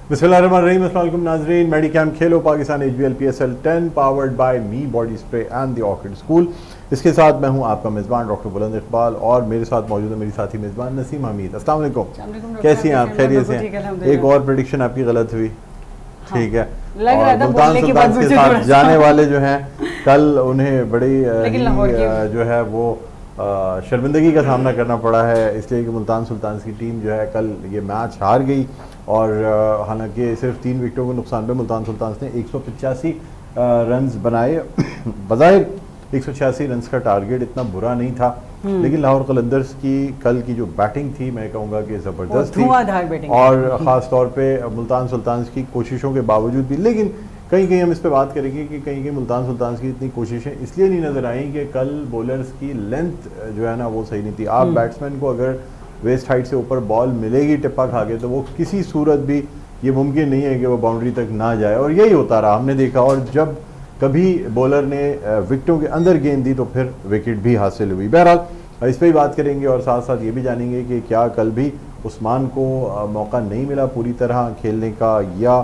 बिस्मिल्लाहिर्रहमानिर्रहीम, अस्सलाम वालेकुम नाज़रीन। मेडिकैम खेलो Pakistan HBL PSL 10 powered by me body spray and the orchid school. इसके साथ मैं हूं आपका मेज़बान डॉक्टर बुलंद इकबाल और मेरे साथ मौजूद है मेरी साथी मेज़बान नसीम हमीद। अस्सलाम वालेकुम, कैसी हैं आप? खैरियत से हैं? एक और प्रेडिक्शन आपकी गलत हुई, ठीक है। और मुल्तान सुल्तान के साथ जाने वाले जो हैं कल उन्हें बड़ी जो है वो शर्मिंदगी का सामना करना पड़ा है, इसलिए कि मुल्तान सुल्तान की टीम जो है कल ये मैच हार गई। और हालांकि सिर्फ 3 विकेटों के नुकसान पे मुल्तान सुल्तान ने 185 रन्स बनाए। बज़ाहिर 186 रन्स का टारगेट इतना बुरा नहीं था, लेकिन लाहौर कलंदर्स की कल की जो बैटिंग थी मैं कहूँगा कि ज़बरदस्त थी, और ख़ास तौर पे मुल्तान सुल्तान की कोशिशों के बावजूद भी। लेकिन कहीं कहीं हम इस पर बात करेंगे कि कहीं कहीं मुल्तान सुल्तान की इतनी कोशिशें इसलिए नहीं नज़र आई कि कल बॉलर्स की लेंथ जो है ना वो सही नहीं थी। आप बैट्समैन को अगर वेस्ट हाइट से ऊपर बॉल मिलेगी टिप्पा खा के, तो वो किसी सूरत भी ये मुमकिन नहीं है कि वो बाउंड्री तक ना जाए, और यही होता रहा हमने देखा। और जब कभी बॉलर ने विकेटों के अंदर गेंद दी तो फिर विकेट भी हासिल हुई। बहरहाल इस पर ही बात करेंगे और साथ साथ ये भी जानेंगे कि क्या कल भी उस्मान को मौका नहीं मिला पूरी तरह खेलने का, या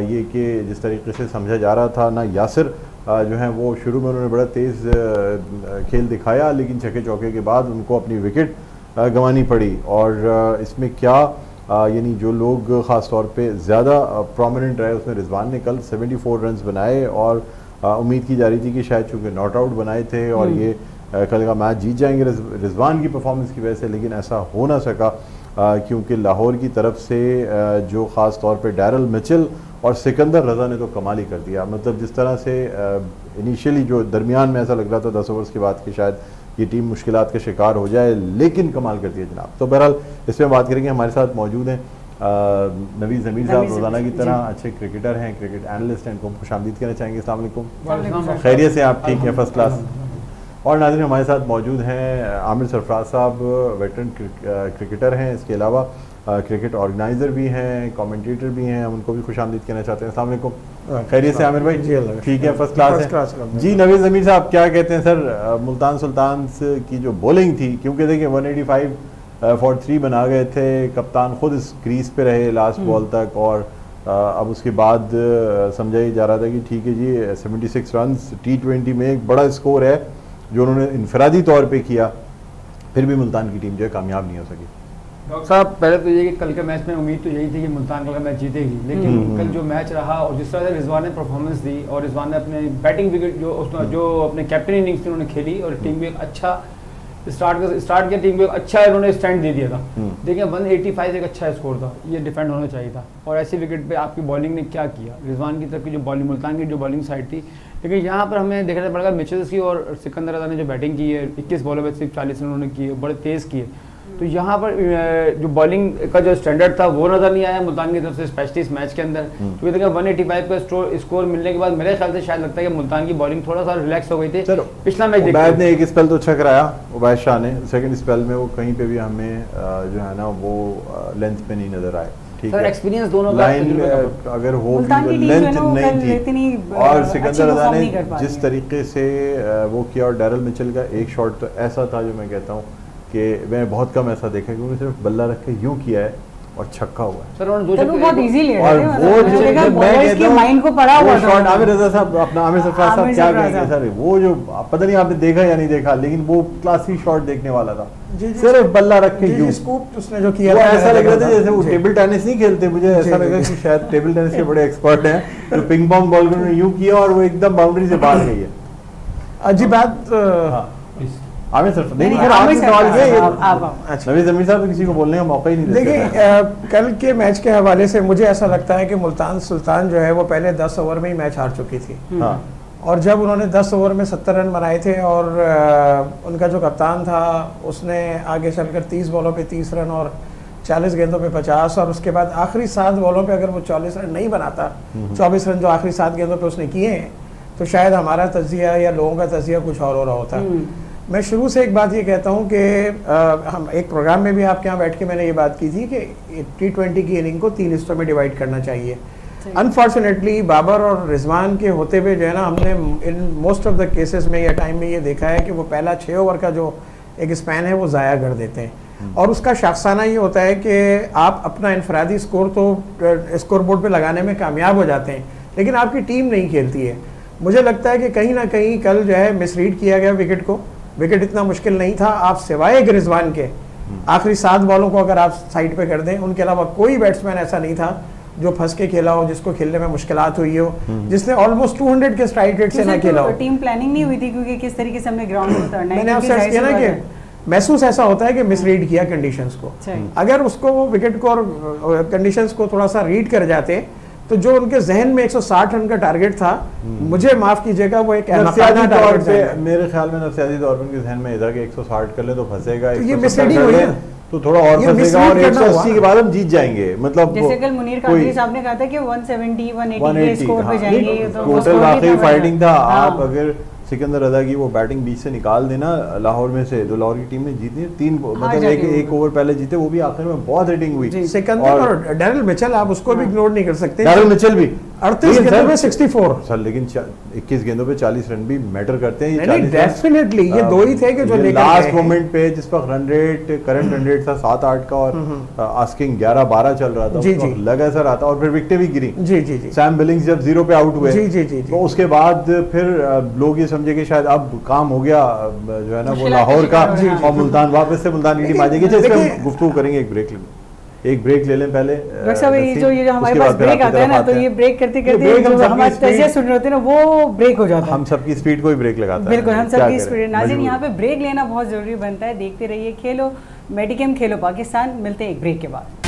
ये कि जिस तरीके से समझा जा रहा था ना, यासिर जो है वो शुरू में उन्होंने बड़ा तेज़ खेल दिखाया, लेकिन छक्के चौके के बाद उनको अपनी विकेट गंवानी पड़ी। और इसमें क्या यानी जो लोग ख़ास तौर पे ज़्यादा प्रोमिनेंट रहे उसमें रिजवान ने कल 74 रन्स बनाए, और उम्मीद की जा रही थी कि शायद चूँकि नॉट आउट बनाए थे और ये कल का मैच जीत जाएंगे रिजवान की परफॉर्मेंस की वजह से, लेकिन ऐसा हो ना सका क्योंकि लाहौर की तरफ से जो ख़ास तौर पे डैरल मिचेल और सिकंदर रज़ा ने तो कमाल ही कर दिया। मतलब जिस तरह से इनिशियली जो दरमियान में ऐसा लग रहा था 10 ओवर्स के बाद कि शायद ये टीम मुश्किलात का शिकार हो जाए, लेकिन कमाल कर दिया जनाब। तो बहरहाल इस पर बात करेंगे। हमारे साथ मौजूद हैं नवीद ज़मीर साहब, रोज़ाना की तरह अच्छे क्रिकेटर हैं, क्रिकेट एनालिस्ट हैं, इनको हम खुशामदीद कहना चाहेंगे। अस्सलाम वालेकुम, खैरियत से आप? ठीक है, फर्स्ट क्लास। और नाज़रीन हमारे साथ मौजूद हैं आमिर सरफराज साहब, वेटरन क्रिकेटर हैं, इसके अलावा क्रिकेट ऑर्गेनाइज़र भी हैं, कमेंटेटर भी हैं, हम उनको भी खुशामदीद कहना चाहते हैं। अस्सलाम वालेकुम, खैरियत से आमिर भाई? ठीक है, फर्स्ट क्लास है जी। नवीद ज़मीर साहब क्या कहते हैं सर, मुल्तान सुल्तान की जो बॉलिंग थी, क्योंकि देखिए 185 फॉर 3 बना गए थे, कप्तान खुद इस क्रीज पे रहे लास्ट बॉल तक, और अब उसके बाद समझा ही जा रहा था कि ठीक है जी 76 रन T20 में एक बड़ा स्कोर है जो उन्होंने इनफरादी तौर पे किया, फिर भी मुल्तान की टीम जो है कामयाब नहीं हो सकी। डॉक्टर साहब पहले तो ये कि कल के मैच में उम्मीद तो यही थी कि मुल्तान कल का मैच जीतेगी, लेकिन कल जो मैच रहा और जिस तरह से रिजवान ने परफॉर्मेंस दी, और रिजवान ने अपने बैटिंग विकेट जो अपने कैप्टन इनिंग्स उन्होंने खेली और टीम को एक अच्छा स्टार्ट किया, टीम को एक अच्छा इन्होंने स्टैंड दे दिया था। देखिए 185 एक अच्छा स्कोर था, ये डिफेंड होना चाहिए था, और ऐसी विकेट पे आपकी बॉलिंग ने क्या किया। रिजवान की तरफ की जो बॉलिंग, मुल्तान की जो बॉलिंग साइड थी, लेकिन यहाँ पर हमें देखना पड़ेगा मिचेल्स की और सिकंदर रज़ा ने जो बैटिंग की है 21 बॉलों में सिर्फ 40 रन उन्होंने किए, बड़े तेज़ किए। तो यहाँ पर जो बॉलिंग का जो स्टैंडर्ड था वो नज़र नहीं आया मुल्तान की तरफ से, स्पेशली इस मैच के अंदर। क्योंकि देखिए 185 का स्कोर मिलने के बाद मेरे ख्याल से शायद लगता है कि मुल्तान की बॉलिंग थोड़ा सा रिलैक्स हो गई थी। पिछला मैच उबैद ने एक स्पेल तो अच्छा कराया, उबैद शाह ने सेकंड स्पेल में वो कहीं पे भी हमें जो है ना वो लेंथ पे नहीं नजर आए। सर एक्सपीरियंस दोनों का लाइन अगर हो लेंथ नहीं थी, और सिकंदर रज़ा ने जिस तरीके से वो किया, और डैरल मिचेल का एक शॉट तो ऐसा था जो मैं कहता हूँ कि मैं बहुत कम ऐसा देखा, क्योंकि सिर्फ बल्ला रख के यूं किया है और छक्का हुआ है। सर उन्होंने तो बहुत इजी ले और वो जो मैं कहता हूं माइंड को पड़ा हुआ शॉट आमिर रज़ा साहब, अपना आमिर सरफराज साहब क्या कहेंगे सर, वो जो पता नहीं आपने देखा या नहीं देखा, लेकिन वो क्लासी शॉट देखने वाला था, सिर्फ बल्ला रख के यूं स्कूप उसने जो किया, ऐसा लग रहा था जैसे वो टेबल टेनिस नहीं खेलते, मुझे ऐसा लगा कि शायद टेबल टेनिस के बड़े एक्सपर्ट हैं, तो पिंग पोंग बॉल को यूं किया और वो एकदम बाउंड्री से बाहर गई है। अजीब बात आमिर सर नहीं, नवीद ज़मीर साहब तो किसी को बोलने का मौका ही नहीं देते। देखिए कल के मैच के हवाले से मुझे ऐसा लगता है कि मुल्तान सुल्तान जो है वो पहले 10 ओवर में ही मैच हार चुकी थी। और जब उन्होंने 10 ओवर में 70 रन बनाए थे, और उनका जो कप्तान था उसने आगे चलकर 30 बॉलों पे 30 रन और 40 गेंदों पे 50, और उसके बाद आखिरी 7 बॉलों पे अगर वो 40 रन नहीं बनाता, 24 रन जो आखिरी 7 गेंदों पे उसने किए हैं, तो शायद हमारा तजिया या लोगों का तजिया कुछ और हो रहा होता। मैं शुरू से एक बात ये कहता हूँ कि हम एक प्रोग्राम में भी आपके यहाँ बैठ के मैंने ये बात की थी कि T20 की इनिंग को 3 हिस्सों में डिवाइड करना चाहिए। अनफॉर्चुनेटली बाबर और रिजवान के होते हुए जो है ना, हमने in most of the cases में या टाइम में ये देखा है कि वो पहला 6 ओवर का जो एक स्पैन है वो ज़ाया कर देते हैं। और उसका शाखसाना ये होता है कि आप अपना इनफरादी स्कोर तो स्कोर बोर्ड पे लगाने में कामयाब हो जाते हैं, लेकिन आपकी टीम नहीं खेलती है। मुझे लगता है कि कहीं ना कहीं कल जो है मिसरीड किया गया विकेट को। विकेट इतना मुश्किल नहीं था, आप सिवाय रिजवान के आखिरी 7 बॉलों को अगर आप साइड पे कर दें, उनके अलावा कोई बैट्समैन ऐसा नहीं था जो फंस के खेला हो, जिसको खेलने में मुश्किलात हुई हो, जिसने ऑलमोस्ट 200 के स्ट्राइक रेट से ना खेला हो। टीम प्लानिंग नहीं हुई थी क्योंकि किस तरीके से हमने ग्राउंड में उतरना है। मैंने आपसे अर्ज किया ना कि महसूस ऐसा होता है कि मिसरीड किया कंडीशंस को। अगर उसको वो विकेट को और कंडीशंस को थोड़ा सा रीड कर जाते तो जो उनके जहन में 160 रन का टारगेट था, मुझे माफ कीजिएगा वो एक नफसियाती तौर पे, मेरे ख्याल में नफसियाती तौर पे उनके जहन में इधर के 160 कर ले तो फंसेगा, ये मिसरीडिंग हुई है तो थोड़ा और फंसेगा और 180 के बाद हम जीत जाएंगे। मतलब जैसे कल मुनीर कादरी साहब ने कहा था कि 170 180 के स्कोर पे जाएंगे, तो टोटल वाकई फाइटिंग था। आप अगर सिकंदर रजा की वो बैटिंग बीच से निकाल देना लाहौर में से, तो लाहौर की टीम ने जीतनी है 3 मतलब एक ओवर पहले जीते, वो भी आखिर में बहुत हिटिंग हुई। सिकंदर और डैरिल मिचेल आप उसको भी इग्नोर नहीं कर सकते। डैरिल मिचेल भी 38 गेंदों में 64 सर, लेकिन 21 गेंदों पे 40 रन भी मैटर करते हैं। ये डेफिनेटली ये 2 ही थे कि जो लास्ट मोमेंट पे जिस वक्त run rate current run rate था 7-8 का और आस्किंग 11-12 चल रहा था, उस वक्त लगा सर आता और फिर विकेटें भी गिरी। जी जी जी। सैम बिलिंग्स जब 0 पे आउट हुए, जी जी जी, तो उसके बाद फिर लोग ये समझे कि शायद अब काम हो गया जो है ना वो लाहौर का, और मुल्तान वापस से मुल्तान की टीम आ जाएगी। इसमें गुफ्तगू करेंगे, एक ब्रेक ले लें पहले। डॉक्टर साहब जो हमारे पास ब्रेक आता है ना, तो ये ब्रेक करते करते जो हमारे तजिया सुन रहे होते हैं ना, वो ब्रेक हो जाता है। हम सबकी स्पीड को ही ब्रेक लगाता है। बिल्कुल, हम सबकी स्पीड। नाज़रीन, यहाँ पे ब्रेक लेना बहुत जरूरी बनता है। देखते रहिए खेलो मेडिकेम, खेलो पाकिस्तान। मिलते हैं एक ब्रेक के बाद।